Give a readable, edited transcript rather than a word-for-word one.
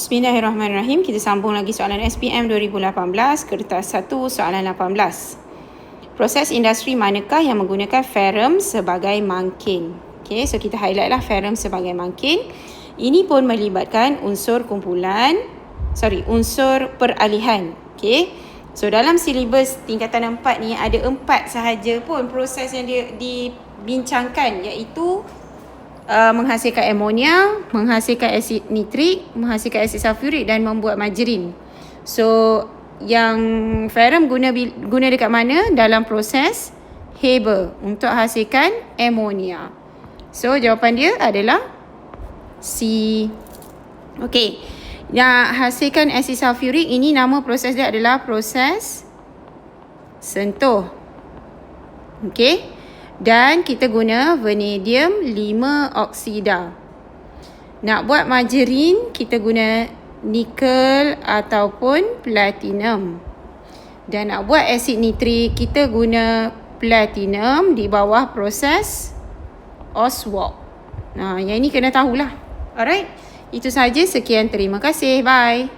Bismillahirrahmanirrahim. Kita sambung lagi soalan SPM 2018, kertas 1, soalan 18. Proses industri manakah yang menggunakan ferrum sebagai mangkin? Okay, so kita highlight lah ferrum sebagai mangkin. Ini pun melibatkan unsur peralihan. Okay, so dalam silibus tingkatan 4 ni ada 4 sahaja pun proses yang dibincangkan, iaitu menghasilkan amonia, menghasilkan asid nitrik, menghasilkan asid sulfurik dan membuat margarin. So yang ferrum guna dekat mana? Dalam proses Haber untuk hasilkan amonia. So jawapan dia adalah C. Okey. Yang hasilkan asid sulfurik ini, nama proses dia adalah proses sentuh. Okey. Dan kita guna vanadium 5 oksida. Nak buat margarin, kita guna nikel ataupun platinum. Dan nak buat asid nitrik, kita guna platinum di bawah proses Oswald. Yang ini kena tahulah. Alright. Itu sahaja. Sekian. Terima kasih. Bye.